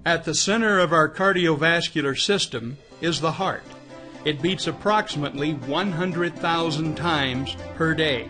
At the center of our cardiovascular system is the heart. It beats approximately 100,000 times per day.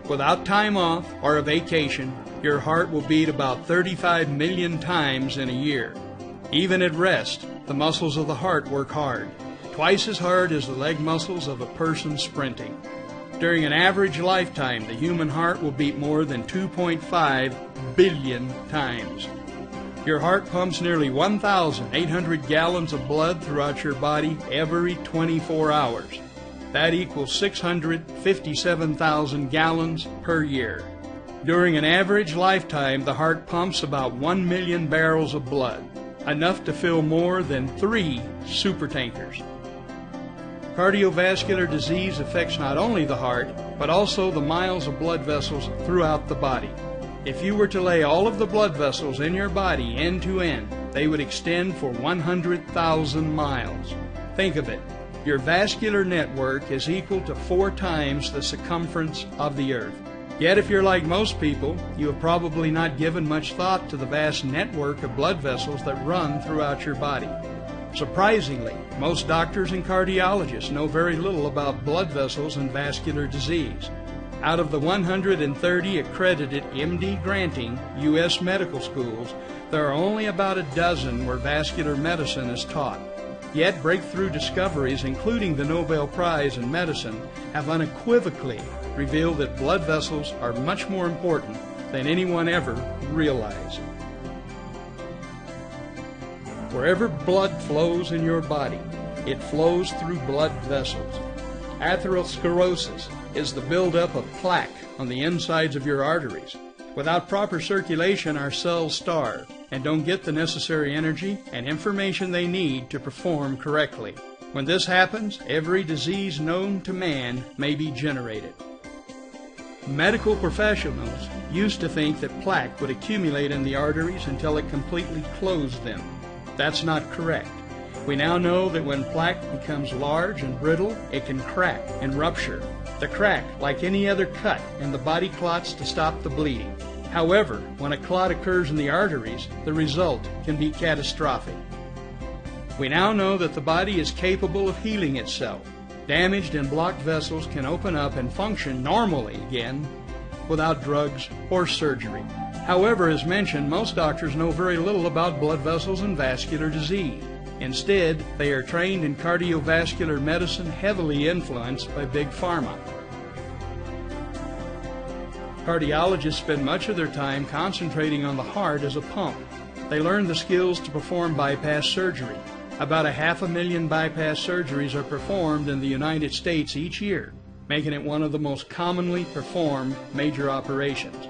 Without time off or a vacation, your heart will beat about 35 million times in a year. Even at rest, the muscles of the heart work hard, twice as hard as the leg muscles of a person sprinting. During an average lifetime, the human heart will beat more than 2.5 billion times. Your heart pumps nearly 1,800 gallons of blood throughout your body every 24 hours. That equals 657,000 gallons per year. During an average lifetime, the heart pumps about 1 million barrels of blood, enough to fill more than 3 supertankers. Cardiovascular disease affects not only the heart, but also the miles of blood vessels throughout the body. If you were to lay all of the blood vessels in your body end to end, they would extend for 100,000 miles. Think of it. Your vascular network is equal to 4 times the circumference of the earth. Yet if you're like most people, you have probably not given much thought to the vast network of blood vessels that run throughout your body. Surprisingly, most doctors and cardiologists know very little about blood vessels and vascular disease. Out of the 130 accredited MD granting U.S. medical schools, there are only about a dozen where vascular medicine is taught. Yet breakthrough discoveries, including the Nobel Prize in Medicine, have unequivocally revealed that blood vessels are much more important than anyone ever realized. Wherever blood flows in your body, it flows through blood vessels. Atherosclerosis is the buildup of plaque on the insides of your arteries. Without proper circulation, our cells starve and don't get the necessary energy and information they need to perform correctly. When this happens, every disease known to man may be generated. Medical professionals used to think that plaque would accumulate in the arteries until it completely closed them. That's not correct. We now know that when plaque becomes large and brittle, it can crack and rupture. The crack, like any other cut, and the body clots to stop the bleeding. However, when a clot occurs in the arteries, the result can be catastrophic. We now know that the body is capable of healing itself. Damaged and blocked vessels can open up and function normally again without drugs or surgery. However, as mentioned, most doctors know very little about blood vessels and vascular disease. Instead, they are trained in cardiovascular medicine heavily influenced by Big Pharma. Cardiologists spend much of their time concentrating on the heart as a pump. They learn the skills to perform bypass surgery. About 500,000 bypass surgeries are performed in the United States each year, making it one of the most commonly performed major operations.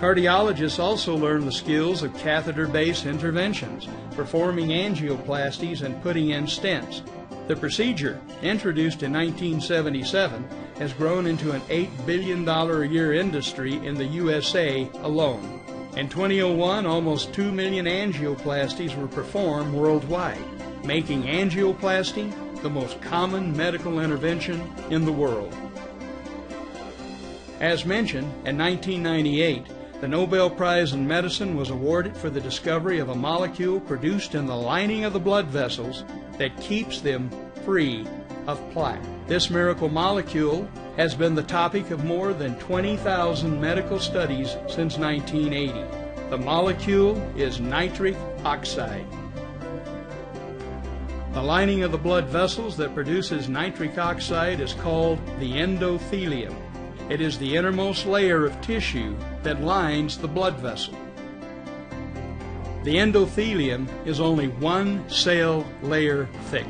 Cardiologists also learn the skills of catheter-based interventions, performing angioplasties and putting in stents. The procedure, introduced in 1977, has grown into an $8 billion a year industry in the USA alone. In 2001, almost 2 million angioplasties were performed worldwide, making angioplasty the most common medical intervention in the world. As mentioned, in 1998, the Nobel Prize in Medicine was awarded for the discovery of a molecule produced in the lining of the blood vessels that keeps them free of plaque. This miracle molecule has been the topic of more than 20,000 medical studies since 1980. The molecule is nitric oxide. The lining of the blood vessels that produces nitric oxide is called the endothelium. It is the innermost layer of tissue that lines the blood vessel. The endothelium is only 1 cell layer thick.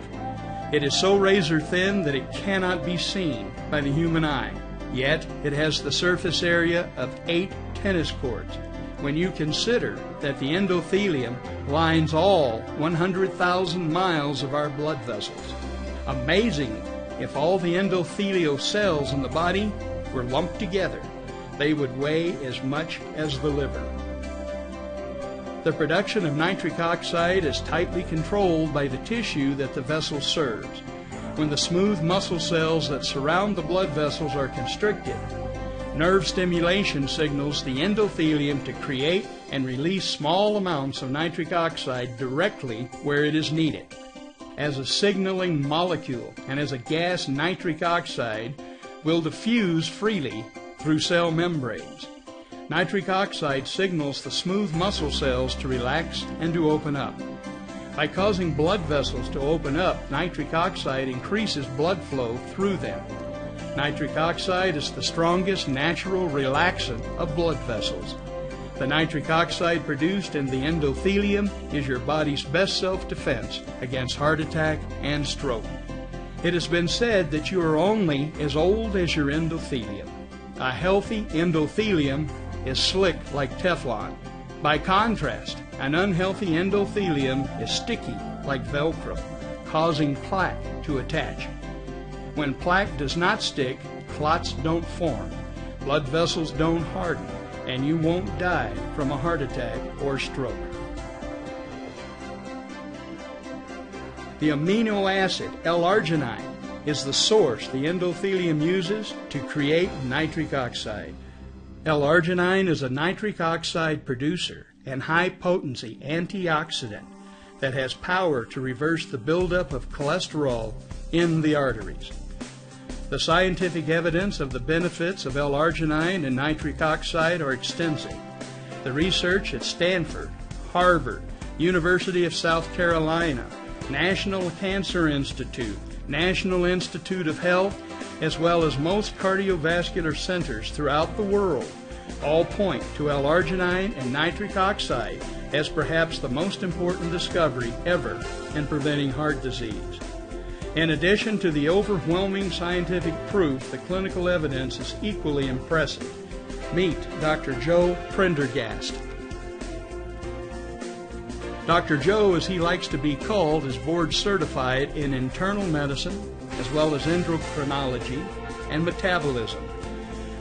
It is so razor thin that it cannot be seen by the human eye. Yet it has the surface area of 8 tennis courts. When you consider that the endothelium lines all 100,000 miles of our blood vessels. Amazingly, if all the endothelial cells in the body were lumped together, they would weigh as much as the liver. The production of nitric oxide is tightly controlled by the tissue that the vessel serves. When the smooth muscle cells that surround the blood vessels are constricted, nerve stimulation signals the endothelium to create and release small amounts of nitric oxide directly where it is needed. As a signaling molecule and as a gas, nitric oxide will diffuse freely through cell membranes. Nitric oxide signals the smooth muscle cells to relax and to open up. By causing blood vessels to open up, nitric oxide increases blood flow through them. Nitric oxide is the strongest natural relaxant of blood vessels. The nitric oxide produced in the endothelium is your body's best self-defense against heart attack and stroke. It has been said that you are only as old as your endothelium. A healthy endothelium is slick like Teflon. By contrast, an unhealthy endothelium is sticky like Velcro, causing plaque to attach. When plaque does not stick, clots don't form, blood vessels don't harden, and you won't die from a heart attack or stroke. The amino acid L-arginine is the source the endothelium uses to create nitric oxide. L-arginine is a nitric oxide producer and high-potency antioxidant that has power to reverse the buildup of cholesterol in the arteries. The scientific evidence of the benefits of L-arginine and nitric oxide are extensive. The research at Stanford, Harvard, University of South Carolina, National Cancer Institute, National Institute of Health, as well as most cardiovascular centers throughout the world, all point to L-arginine and nitric oxide as perhaps the most important discovery ever in preventing heart disease. In addition to the overwhelming scientific proof, the clinical evidence is equally impressive. Meet Dr. Joe Prendergast. Dr. Joe, as he likes to be called, is board certified in internal medicine as well as endocrinology and metabolism.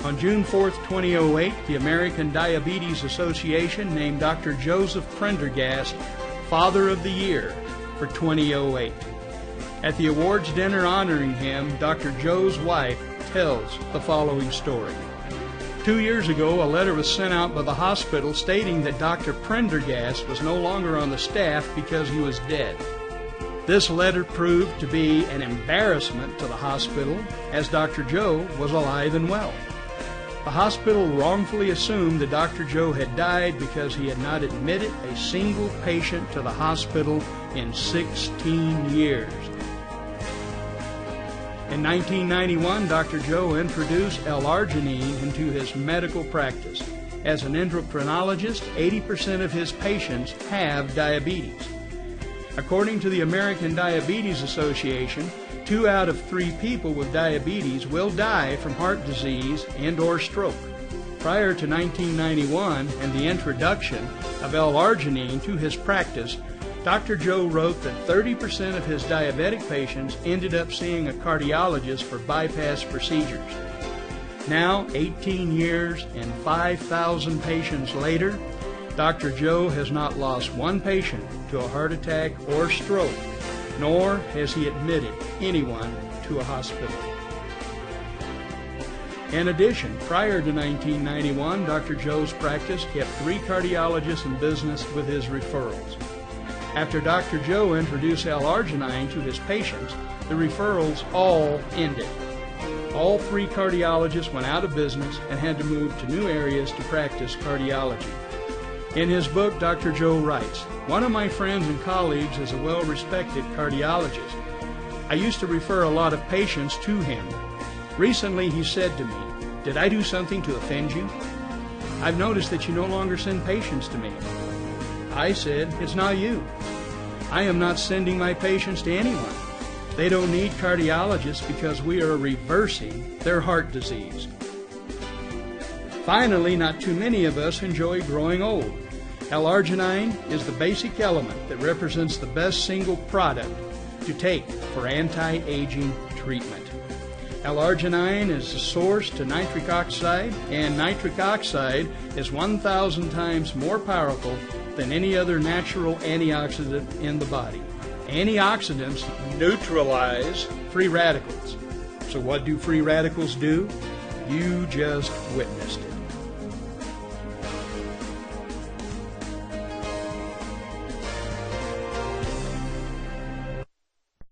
On June 4, 2008, the American Diabetes Association named Dr. Joseph Prendergast Father of the Year for 2008. At the awards dinner honoring him, Dr. Joe's wife tells the following story. 2 years ago, a letter was sent out by the hospital stating that Dr. Prendergast was no longer on the staff because he was dead. This letter proved to be an embarrassment to the hospital, as Dr. Joe was alive and well. The hospital wrongfully assumed that Dr. Joe had died because he had not admitted a single patient to the hospital in 16 years. In 1991, Dr. Joe introduced L-arginine into his medical practice. As an endocrinologist, 80% of his patients have diabetes. According to the American Diabetes Association, 2 out of 3 people with diabetes will die from heart disease and/or stroke. Prior to 1991 and the introduction of L-arginine to his practice, Dr. Joe wrote that 30% of his diabetic patients ended up seeing a cardiologist for bypass procedures. Now, 18 years and 5,000 patients later, Dr. Joe has not lost one patient to a heart attack or stroke, nor has he admitted anyone to a hospital. In addition, prior to 1991, Dr. Joe's practice kept 3 cardiologists in business with his referrals. After Dr. Joe introduced L-arginine to his patients, the referrals all ended. All 3 cardiologists went out of business and had to move to new areas to practice cardiology. In his book, Dr. Joe writes, "One of my friends and colleagues is a well-respected cardiologist. I used to refer a lot of patients to him. Recently he said to me, 'Did I do something to offend you? I've noticed that you no longer send patients to me.' I said, 'It's not you. I am not sending my patients to anyone. They don't need cardiologists because we are reversing their heart disease.' Finally, not too many of us enjoy growing old. L-arginine is the basic element that represents the best single product to take for anti-aging treatment. L-arginine is the source to nitric oxide, and nitric oxide is 1,000 times more powerful than any other natural antioxidant in the body. Antioxidants neutralize free radicals. So what do free radicals do? You just witnessed it.